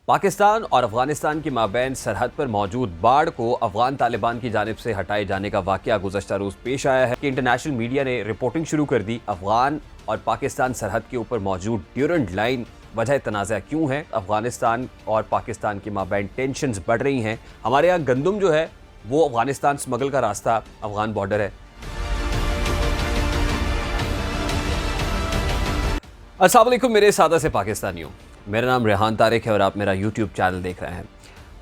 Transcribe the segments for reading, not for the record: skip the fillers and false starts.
पाकिस्तान और अफगानिस्तान के माबैन सरहद पर मौजूद बाढ़ को अफगान तालिबान की जानिब से हटाए जाने का वाकया गुज़श्ता रोज़ पेश आया है कि इंटरनेशनल मीडिया ने रिपोर्टिंग शुरू कर दी। अफगान और पाकिस्तान सरहद के ऊपर मौजूद ड्यूरेंट लाइन वजह तनाज़ा क्यों है? अफगानिस्तान और पाकिस्तान के माबैन टेंशन्स बढ़ रही हैं। हमारे यहाँ गंदम जो है वो अफगानिस्तान स्मगल का रास्ता अफगान बॉर्डर है। अस्सलाम वालेकुम मेरे सादा से पाकिस्तानियों, मेरा नाम रेहान तारिक है और आप मेरा यूट्यूब चैनल देख रहे हैं।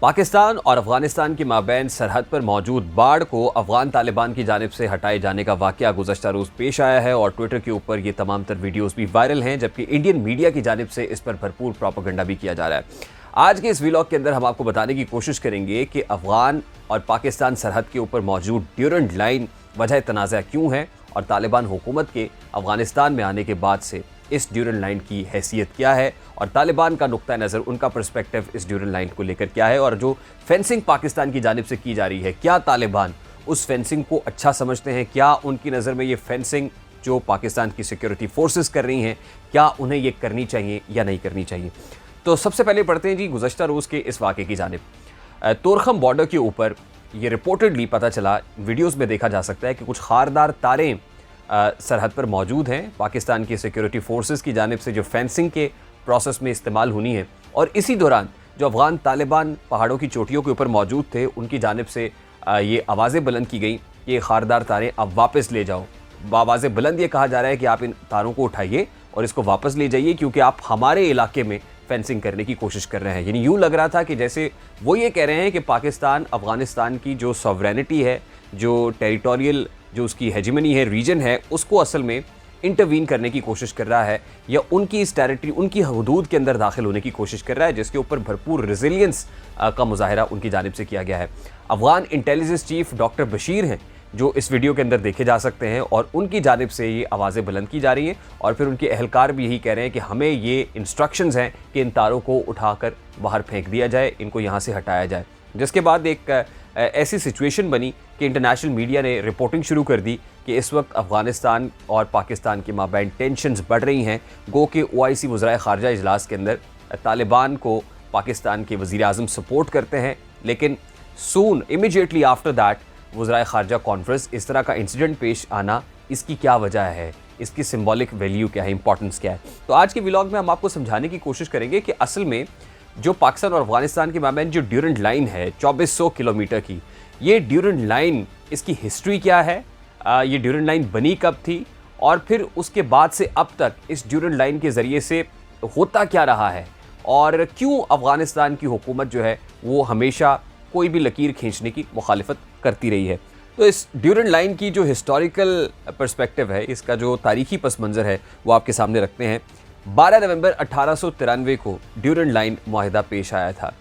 पाकिस्तान और अफगानिस्तान के माबैन सरहद पर मौजूद बाढ़ को अफगान तालिबान की जानिब से हटाए जाने का वाकया गुज़श्ता रोज़ पेश आया है और ट्विटर के ऊपर ये तमाम तर वीडियोज़ भी वायरल हैं, जबकि इंडियन मीडिया की जानिब से इस पर भरपूर प्रोपेगेंडा भी किया जा रहा है। आज के इस व्लॉग के अंदर हम आपको बताने की कोशिश करेंगे कि अफगान और पाकिस्तान सरहद के ऊपर मौजूद ड्यूरेंट लाइन वजह तनाज़ा क्यों है और तालिबान हुकूमत के अफगानिस्तान में आने के बाद से इस ड्यूरेंट लाइन की हैसियत क्या है और तालिबान का नुक्ता नज़र, उनका पर्सपेक्टिव इस ड्यूरेंट लाइन को लेकर क्या है और जो फेंसिंग पाकिस्तान की जानिब से की जा रही है, क्या तालिबान उस फेंसिंग को अच्छा समझते हैं? क्या उनकी नज़र में ये फेंसिंग जो पाकिस्तान की सिक्योरिटी फोर्सेस कर रही हैं, क्या उन्हें ये करनी चाहिए या नहीं करनी चाहिए? तो सबसे पहले पढ़ते हैं जी गुज़श्ता रोज़ के इस वाक़े की जानिब। तोरखम बॉर्डर के ऊपर ये रिपोर्टेडली पता चला, वीडियोज़ में देखा जा सकता है कि कुछ खारदार तारें सरहद पर मौजूद हैं। पाकिस्तान की सिक्योरिटी फोर्सेस की जानिब से जो फेंसिंग के प्रोसेस में इस्तेमाल होनी है और इसी दौरान जो अफगान तालिबान पहाड़ों की चोटियों के ऊपर मौजूद थे उनकी जानिब से ये आवाज़ें बुलंद की गई कि ये खारदार तारें अब वापस ले जाओ। आवाज़ें बुलंद ये कहा जा रहा है कि आप इन तारों को उठाइए और इसको वापस ले जाइए क्योंकि आप हमारे इलाके में फेंसिंग करने की कोशिश कर रहे हैं। यानी यूँ लग रहा था कि जैसे वो ये कह रहे हैं कि पाकिस्तान अफगानिस्तान की जो सॉवरेनिटी है, जो टेरिटोरियल जो उसकी हेजिमनी है, रीजन है, उसको असल में इंटरवीन करने की कोशिश कर रहा है या उनकी इस टेरिटरी, उनकी हदूद के अंदर दाखिल होने की कोशिश कर रहा है, जिसके ऊपर भरपूर रेजिलियंस का मुजाहरा उनकी जानिब से किया गया है। Afghan intelligence chief doctor Bashir हैं जो इस वीडियो के अंदर देखे जा सकते हैं और उनकी जानिब से ये आवाज़ें बुलंद की जा रही हैं और फिर उनके अहलकार भी यही कह रहे हैं कि हमें ये इंस्ट्रक्शंस हैं कि इन तारों को उठाकर बाहर फेंक दिया जाए, इनको यहाँ से हटाया जाए। जिसके बाद एक ऐसी सिचुएशन बनी कि इंटरनेशनल मीडिया ने रिपोर्टिंग शुरू कर दी कि इस वक्त अफगानिस्तान और पाकिस्तान के माबैन टेंशन्स बढ़ रही हैं। गो के OIC वज़राए ख़ारजा इजलास के अंदर तालिबान को पाकिस्तान के वज़ीर आज़म सपोर्ट करते हैं, लेकिन सून इमीडिएटली आफ्टर दैट वज़राए ख़ारजा कॉन्फ्रेंस, इस तरह का इंसिडेंट पेश आना, इसकी क्या वजह है, इसकी सिंबॉलिक वैल्यू क्या है, इंपॉर्टेंस क्या है? तो आज के व्लॉग में हम आपको समझाने की कोशिश करेंगे कि असल में जो पाकिस्तान और अफगानिस्तान के माबैन जो ड्यूरेंट लाइन है 2400 किलोमीटर की, ये ड्यूरेंट लाइन, इसकी हिस्ट्री क्या है, ये ड्यूरेंट लाइन बनी कब थी और फिर उसके बाद से अब तक इस ड्यूरेंट लाइन के ज़रिए से होता क्या रहा है और क्यों अफगानिस्तान की हुकूमत जो है वो हमेशा कोई भी लकीर खींचने की मुखालिफत करती रही है। तो इस ड्यूरेंट लाइन की जो हिस्टोरिकल पर्सपेक्टिव है, इसका जो तारीखी पस मंज़र है वो आपके सामने रखते हैं। 12 नवंबर 1893 को ड्यूरेंट लाइन मुआहिदा पेश आया था।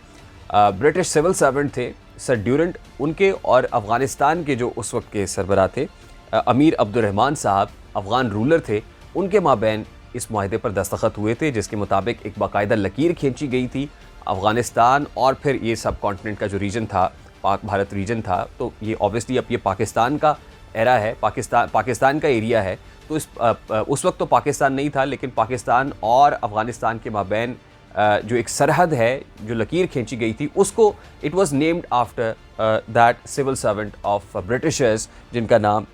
ब्रिटिश सिविल सर्वेंट थे सर ड्यूरेंट, उनके और अफ़गानिस्तान के जो उस वक्त के सरबराह थे अमीर अब्दुर्रहमान साहब, अफ़गान रूलर थे, उनके माबैन इस मुआहिदे पर दस्तखत हुए थे, जिसके मुताबिक एक बाकायदा लकीर खींची गई थी अफ़गानिस्तान और फिर ये सब कॉन्टिनेंट का जो रीजन था, पाक भारत रीजन था। तो ये ऑब्वियसली अब ये पाकिस्तान का एरा है, पाकिस्तान का एरिया है। तो उस वक्त तो पाकिस्तान नहीं था, लेकिन पाकिस्तान और अफ़गानिस्तान के माबैन जो एक सरहद है, जो लकीर खींची गई थी, उसको it was named after that civil servant of Britishers, जिनका नाम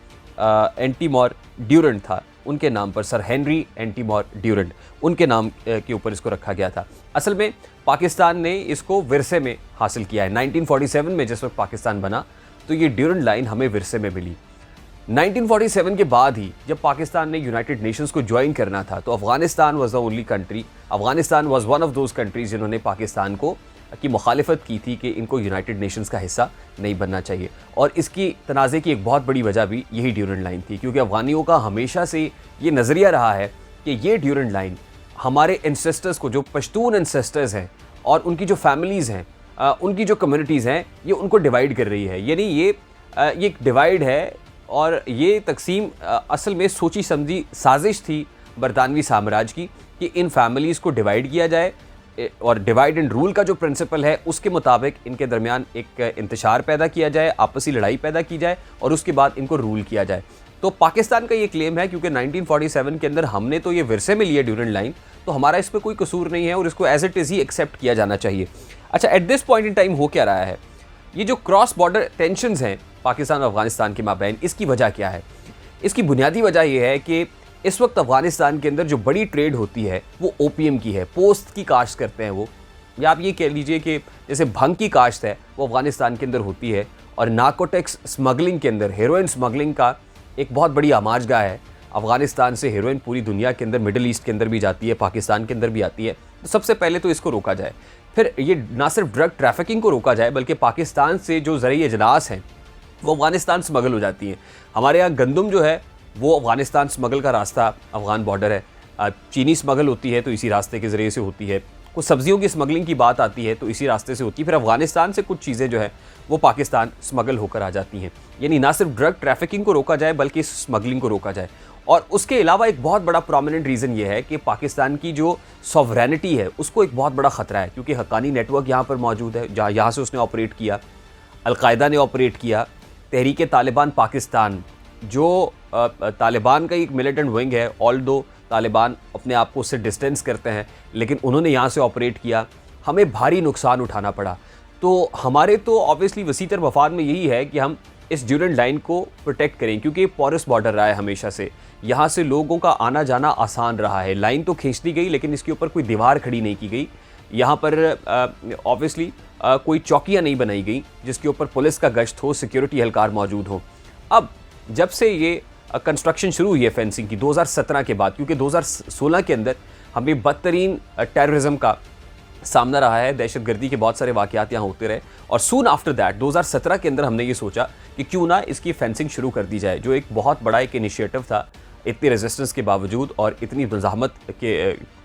एंटीमोर ड्यूरेंट था। उनके नाम पर सर हेनरी एंटीमोर ड्यूरेंट, उनके नाम के ऊपर इसको रखा गया था। असल में पाकिस्तान ने इसको विरसे में हासिल किया है। 1947 में जिस वक्त पाकिस्तान बना तो ये ड्यूरेंट लाइन हमें विरसे में मिली। 1947 के बाद ही जब पाकिस्तान ने यूनाइटेड नेशंस को ज्वाइन करना था तो Afghanistan was the only country, Afghanistan was one of those countries जिन्होंने पाकिस्तान को की मुखालिफत की थी कि इनको यूनाइटेड नेशंस का हिस्सा नहीं बनना चाहिए। और इसकी तनाज़े की एक बहुत बड़ी वजह भी यही ड्यूरेंट लाइन थी, क्योंकि अफगानियों का हमेशा से ये नज़रिया रहा है कि ये ड्यूरेंट लाइन हमारे एंसेस्टर्स को, जो पश्तून एंसेस्टर्स हैं और उनकी जो फैमिलीज़ हैं, उनकी जो कम्युनिटीज़ हैं, ये उनको डिवाइड कर रही है। यानी ये एक डिवाइड है और ये तकसीम असल में सोची समझी साजिश थी बरतानवी साम्राज्य की कि इन फैमिलीज़ को डिवाइड किया जाए और डिवाइड एंड रूल का जो प्रिंसिपल है उसके मुताबिक इनके दरमियान एक इंतशार पैदा किया जाए, आपसी लड़ाई पैदा की जाए और उसके बाद इनको रूल किया जाए। तो पाकिस्तान का ये क्लेम है क्योंकि 1947 के अंदर हमने तो ये विरसे में लिया ड्यूरेंट लाइन, तो हमारा इस पर कोई कसूर नहीं है और इसको एज इट इज़ ही एक्सेप्ट किया जाना चाहिए। अच्छा, at this point in time हो क्या रहा है? ये जो क्रॉस बॉर्डर टेंशंस हैं पाकिस्तान और अफगानिस्तान के माबैन, इसकी वजह क्या है? इसकी बुनियादी वजह यह है कि इस वक्त अफगानिस्तान के अंदर जो बड़ी ट्रेड होती है वो ओपीएम की है, पोस्त की काश्त करते हैं वो, या आप ये कह लीजिए कि जैसे भंग की काश्त है वो अफगानिस्तान के अंदर होती है, और नार्कोटिक्स स्मगलिंग के अंदर हेरोइन स्मगलिंग का एक बहुत बड़ी आमाजगाह है। अफगानिस्तान से हेरोइन पूरी दुनिया के अंदर, मिडिल ईस्ट के अंदर भी जाती है, पाकिस्तान के अंदर भी आती है। तो सबसे पहले तो इसको रोका जाए, फिर ये ना सिर्फ ड्रग ट्रैफिकिंग को रोका जाए बल्कि पाकिस्तान से जो ज़रिए अजनास हैं वो अफगानिस्तान स्मगल हो जाती हैं। हमारे यहाँ गंदम जो है वो अफगानिस्तान स्मगल का रास्ता अफगान बॉर्डर है, चीनी स्मगल होती है तो इसी रास्ते के ज़रिए से होती है, कुछ सब्जियों की स्मगलिंग की बात आती है तो इसी रास्ते से होती है, फिर अफगानिस्तान से कुछ चीज़ें जो है वो पाकिस्तान स्मगल होकर आ जाती हैं। यानी ना सिर्फ ड्रग ट्रैफिकिंग को रोका जाए बल्कि इस स्मगलिंग को रोका जाए। और उसके अलावा एक बहुत बड़ा प्रोमिनेंट रीज़न ये है कि पाकिस्तान की जो सॉवरेनिटी है उसको एक बहुत बड़ा ख़तरा है, क्योंकि हक्कानी नेटवर्क यहाँ पर मौजूद है, जहाँ यहाँ से उसने ऑपरेट किया, अलकायदा ने ऑपरेट किया, तहरीक तालिबान पाकिस्तान जो तालिबान का एक मिलिटेंट विंग है, ऑल दो तालिबान अपने आप को उससे डिस्टेंस करते हैं, लेकिन उन्होंने यहाँ से ऑपरेट किया, हमें भारी नुकसान उठाना पड़ा। तो हमारे तो ऑब्वियसली वसीतर मफाद में यही है कि हम इस ड्यूरेंट लाइन को प्रोटेक्ट करें, क्योंकि पोरस बॉर्डर रहा है हमेशा से, यहाँ से लोगों का आना जाना आसान रहा है। लाइन तो खींच दी गई लेकिन इसके ऊपर कोई दीवार खड़ी नहीं की गई, यहाँ पर ऑब्वियसली कोई चौकियाँ नहीं बनाई गई जिसके ऊपर पुलिस का गश्त हो, सिक्योरिटी एहलकार मौजूद हो। अब जब से ये कंस्ट्रक्शन शुरू हुई है फेंसिंग की 2017 के बाद, क्योंकि 2016 के अंदर हमें बदतरीन टेररिज्म का सामना रहा है, दहशतगर्दी के बहुत सारे वाक़यात यहाँ होते रहे, और सून आफ्टर दैट 2017 के अंदर हमने ये सोचा कि क्यों ना इसकी फेंसिंग शुरू कर दी जाए, जो एक बहुत बड़ा एक इनिशिएटिव था। इतनी रेजिस्टेंस के बावजूद और इतनी मज़ाहमत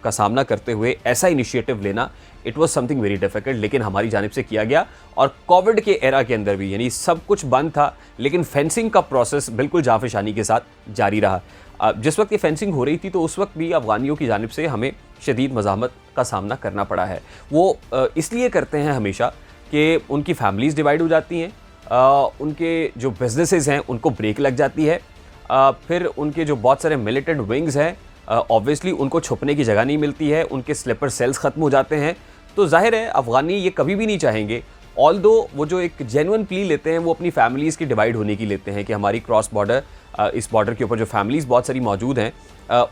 का सामना करते हुए ऐसा इनिशिएटिव लेना, it was something very difficult, लेकिन हमारी जानिब से किया गया। और कोविड के एरा के अंदर भी, यानी सब कुछ बंद था लेकिन फेंसिंग का प्रोसेस बिल्कुल जाफिशानी के साथ जारी रहा। जिस वक्त ये फेंसिंग हो रही थी तो उस वक्त भी अफ़गानियों की जानिब से हमें शदीद मज़ाहमत का सामना करना पड़ा है। वो इसलिए करते हैं हमेशा कि उनकी फैमिलीज़ डिवाइड हो जाती हैं, उनके जो बिजनेसेस हैं उनको ब्रेक लग जाती है, फिर उनके जो बहुत सारे मिलिटेंट विंग्स हैं ऑब्वियसली उनको छुपने की जगह नहीं मिलती है, उनके स्लीपर सेल्स ख़त्म हो जाते हैं। तो जाहिर है अफ़गानी ये कभी भी नहीं चाहेंगे, ऑल्दो वो जो एक जेन्युइन प्ली लेते हैं वो अपनी फैमिलीज़ की डिवाइड होने की लेते हैं कि हमारी क्रॉस बॉर्डर, इस बॉर्डर के ऊपर जो फैमिलीज़ बहुत सारी मौजूद हैं,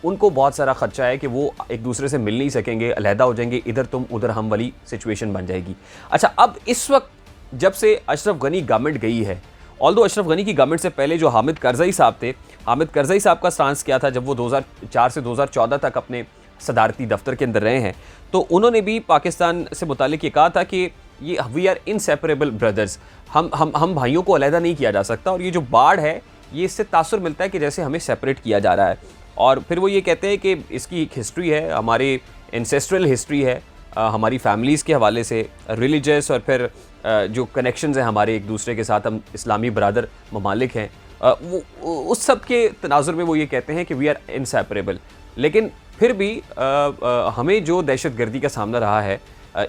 उनको बहुत सारा ख़दशा है कि वो एक दूसरे से मिल नहीं सकेंगे, अलहदा हो जाएंगे, इधर तुम उधर हम वाली सिचुएशन बन जाएगी। अच्छा, अब इस वक्त जब से अशरफ गनी गवर्नमेंट गई है, ऑल्दो अशरफ गनी की गवर्नमेंट से पहले जो हामिद करज़ई साहब थे, हामिद करज़ई साहब का स्टांस क्या था जब वो 2004 से 2014 तक अपने सदारती दफ्तर के अंदर रहे हैं, तो उन्होंने भी पाकिस्तान से मुतालिक ये कहा था कि ये वी आर इनसेपरेबल ब्रदर्स, हम भाइयों को अलहदा नहीं किया जा सकता, और ये जो बाढ़ है ये इससे तासुर मिलता है कि जैसे हमें सेपरेट किया जा रहा है। और फिर वो ये कहते हैं कि इसकी एक हिस्ट्री है, हमारे एंसेस्ट्रल हिस्ट्री है, हमारी फैमिलीज़ के हवाले से, रिलीजियस, और फिर जो कनेक्शंस हैं हमारे एक दूसरे के साथ, हम इस्लामी बरादर ममालिक हैं, वो उस सब के तनाजुर में वो ये कहते हैं कि वी आर इनसेपरेबल। लेकिन फिर भी हमें जो दहशतगर्दी का सामना रहा है,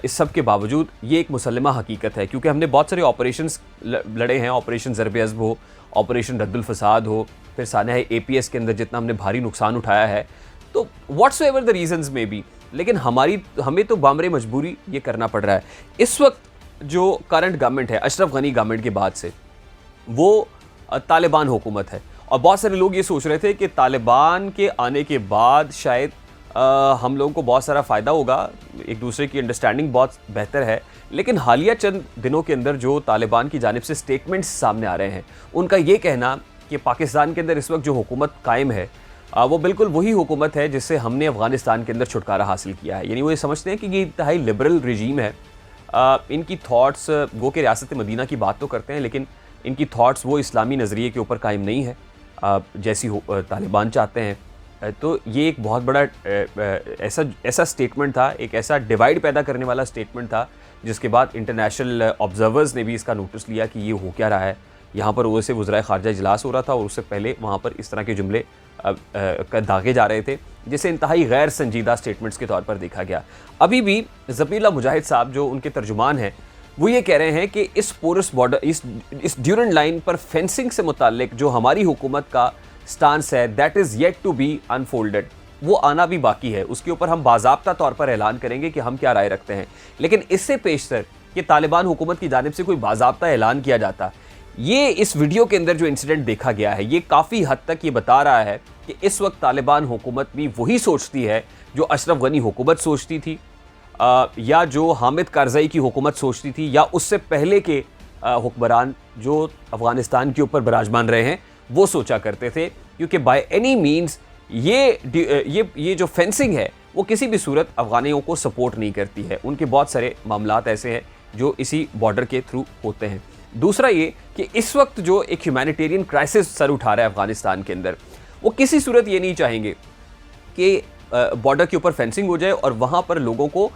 इस सब के बावजूद ये एक मुसल्लमा हकीकत है, क्योंकि हमने बहुत सारे ऑपरेशंस लड़े हैं, ऑपरेशन ज़रब-ए-अज़्ब हो, ऑपरेशन रद्दुल फसाद हो, फिर सानह APS के अंदर जितना हमने भारी नुकसान उठाया है, तो व्हाट्सएवर द रीजंस में भी, लेकिन हमें तो बामरे मजबूरी ये करना पड़ रहा है। इस वक्त जो करंट गवर्नमेंट है अशरफ गनी गवर्नमेंट के बाद से, वो तालिबान हुकूमत है, और बहुत सारे लोग ये सोच रहे थे कि तालिबान के आने के बाद शायद हम लोगों को बहुत सारा फ़ायदा होगा, एक दूसरे की अंडरस्टैंडिंग बहुत बेहतर है। लेकिन हालिया चंद दिनों के अंदर जो तालिबान की जानिब से स्टेटमेंट्स सामने आ रहे हैं, उनका ये कहना कि पाकिस्तान के अंदर इस वक्त जो हुकूमत कायम है वो बिल्कुल वही हुकूमत है जिससे हमने अफ़गानिस्तान के अंदर छुटकारा हासिल किया है। यानी वो ये समझते हैं कि ये इंतहाई लिबरल रजीम है, इनकी थॉट्स वो कि रियासत मदीना की बात तो करते हैं लेकिन इनकी थॉट्स वो इस्लामी नज़रिए के ऊपर कायम नहीं है जैसी तालिबान चाहते हैं। तो ये एक बहुत बड़ा ऐसा स्टेटमेंट था, एक ऐसा डिवाइड पैदा करने वाला स्टेटमेंट था, जिसके बाद इंटरनेशनल ऑब्जर्वर्स ने भी इसका नोटिस लिया कि ये हो क्या रहा है। यहाँ पर ओवैसी वज़राए ख़ारजा इजलास हो रहा था और उससे पहले वहाँ पर इस तरह के जुमले दागे जा रहे थे, जिसे इंतहाई गैर संजीदा स्टेटमेंट्स के तौर पर देखा गया। अभी भी ज़बीला मुजाहिद साहब जो उनके तर्जुमान हैं, वो ये कह रहे हैं कि इस पोरस बॉर्डर, इस ड्यूरेंट लाइन पर फेंसिंग से मुताल्लिक जो हमारी हुकूमत का स्टांस है that is yet to be unfolded, वो आना भी बाकी है। उसके ऊपर हम बाज़ाब्ता तौर पर ऐलान करेंगे कि हम क्या राय रखते हैं। लेकिन इससे पेशतर कि तालिबान हुकूमत की जानिब से कोई बाज़ाब्ता ऐलान किया जाता, ये इस वीडियो के अंदर जो इंसिडेंट देखा गया है ये काफ़ी हद तक ये बता रहा है कि इस वक्त तालिबान हुकूमत भी वही सोचती है जो अशरफ गनी हुकूमत सोचती थी, या जो हामिद कारज़ई की हुकूमत सोचती थी, या उससे पहले के हुक्मरान जो अफ़गानिस्तान के ऊपर विराजमान रहे हैं वो सोचा करते थे। क्योंकि बाय एनी मीन्स ये जो फेंसिंग है वो किसी भी सूरत अफ़गानियों को सपोर्ट नहीं करती है। उनके बहुत सारे मामलात ऐसे हैं जो इसी बॉर्डर के थ्रू होते हैं। दूसरा ये कि इस वक्त जो एक ह्यूमैनिटेरियन क्राइसिस सर उठा रहा है अफ़गानिस्तान के अंदर, वो किसी सूरत ये नहीं चाहेंगे कि बॉर्डर के ऊपर फेंसिंग हो जाए और वहाँ पर लोगों को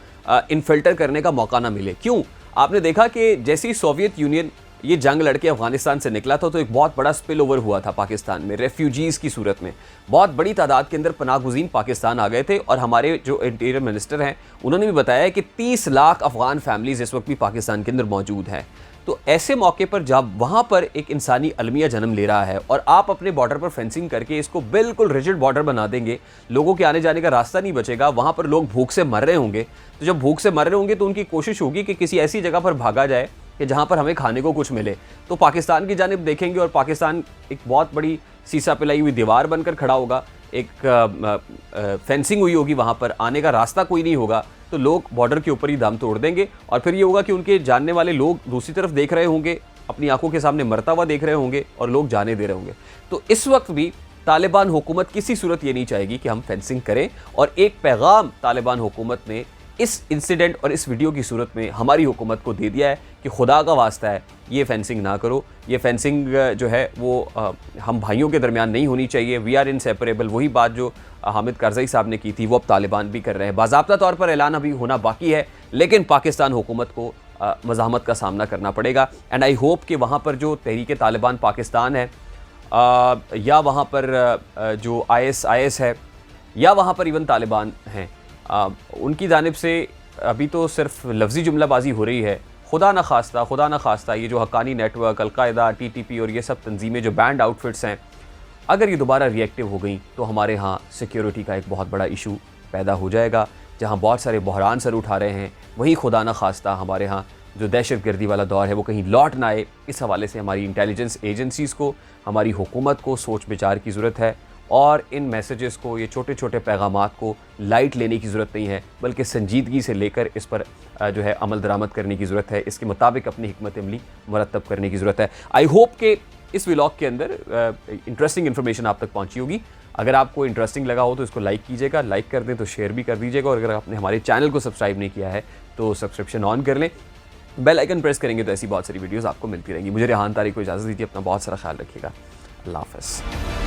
इन्फिल्टर करने का मौका ना मिले। क्यों? आपने देखा कि जैसे ही सोवियत यूनियन ये जंग लड़के अफगानिस्तान से निकला था तो एक बहुत बड़ा स्पिल ओवर हुआ था पाकिस्तान में, रेफ्यूजीज़ की सूरत में बहुत बड़ी तादाद के अंदर पनाह गुज़ीन पाकिस्तान आ गए थे। और हमारे जो इंटीरियर मिनिस्टर हैं उन्होंने भी बताया कि 30 लाख अफगान फैमिलीज़ इस वक्त भी पाकिस्तान के अंदर मौजूद हैं। तो ऐसे मौके पर जब वहाँ पर एक इंसानी अलमिया जन्म ले रहा है और आप अपने बॉर्डर पर फेंसिंग करके इसको बिल्कुल रिजिड बॉर्डर बना देंगे, लोगों के आने जाने का रास्ता नहीं बचेगा, वहाँ पर लोग भूख से मर रहे होंगे। तो जब भूख से मर रहे होंगे तो उनकी कोशिश होगी कि किसी ऐसी जगह पर भागा जाए कि जहाँ पर हमें खाने को कुछ मिले। तो पाकिस्तान की जानिब देखेंगे और पाकिस्तान एक बहुत बड़ी सीसा पिलाई हुई दीवार बनकर खड़ा होगा, एक फेंसिंग हुई होगी, वहाँ पर आने का रास्ता कोई नहीं होगा, तो लोग बॉर्डर के ऊपर ही दम तोड़ देंगे। और फिर ये होगा कि उनके जानने वाले लोग दूसरी तरफ देख रहे होंगे, अपनी आंखों के सामने मरता हुआ देख रहे होंगे और लोग जाने दे रहे होंगे। तो इस वक्त भी तालिबान हुकूमत किसी सूरत ये नहीं चाहेगी कि हम फेंसिंग करें। और एक पैगाम तालिबान हुकूमत ने इस इंसिडेंट और इस वीडियो की सूरत में हमारी हुकूमत को दे दिया है कि खुदा का वास्ता है ये फेंसिंग ना करो। ये फेंसिंग जो है वो हम भाइयों के दरमियान नहीं होनी चाहिए। We are inseparable. वही बात जो हामिद कारज़ई साहब ने की थी वो अब तालिबान भी कर रहे हैं। बाज़ाब्ता तौर पर ऐलान अभी होना बाकी है, लेकिन पाकिस्तान हुकूमत को मज़ाहमत का सामना करना पड़ेगा। एंड आई होप कि वहाँ पर जो तहरीक तालिबान पाकिस्तान है, या वहाँ पर जो IS है, या वहाँ पर इवन तालिबान हैं, उनकी जानिब से अभी तो सिर्फ लफ्ज़ी जुमलाबाजी हो रही है। खुदा न खास्ता ये जो हक्कानी नेटवर्क, अलकायदा, TTP और ये सब तंजीमें जो बैंड आउटफिट्स हैं, अगर ये दोबारा रिएक्टिव हो गई तो हमारे यहाँ सिक्योरिटी का एक बहुत बड़ा इशू पैदा हो जाएगा। जहाँ बहुत सारे बहरान सर उठा रहे हैं, वही खुदा न खास्ता हमारे यहाँ जो दहशतगर्दी वाला दौर है वो कहीं लौट ना आए। इस हवाले से हमारी इंटेलिजेंस एजेंसीज़ को, हमारी हुकूमत को सोच विचार की ज़रूरत है। और इन मैसेजेस को, ये छोटे छोटे पैगामात को लाइट लेने की ज़रूरत नहीं है, बल्कि संजीदगी से लेकर इस पर जो है अमल दरामद करने की ज़रूरत है। इसके मुताबिक अपनी हिकमत अमली मुरतब करने की ज़रूरत है। आई होप कि इस व्लॉग के अंदर इंटरेस्टिंग इन्फॉर्मेशन आप तक पहुंची होगी। अगर आपको इंटरेस्टिंग लगा हो तो इसको लाइक कीजिएगा, लाइक कर दें तो शेयर भी कर दीजिएगा। और अगर आपने हमारे चैनल को सब्सक्राइब नहीं किया है तो सब्सक्रिप्शन ऑन कर लें, बेल आइकन प्रेस करेंगे तो ऐसी बहुत सारी वीडियोज़ आपको मिलती रहेंगी। मुझे रेहान तारिक को इजाज़त दीजिए। अपना बहुत सारा ख्याल रखिएगा। अल्लाह हाफ़िज़।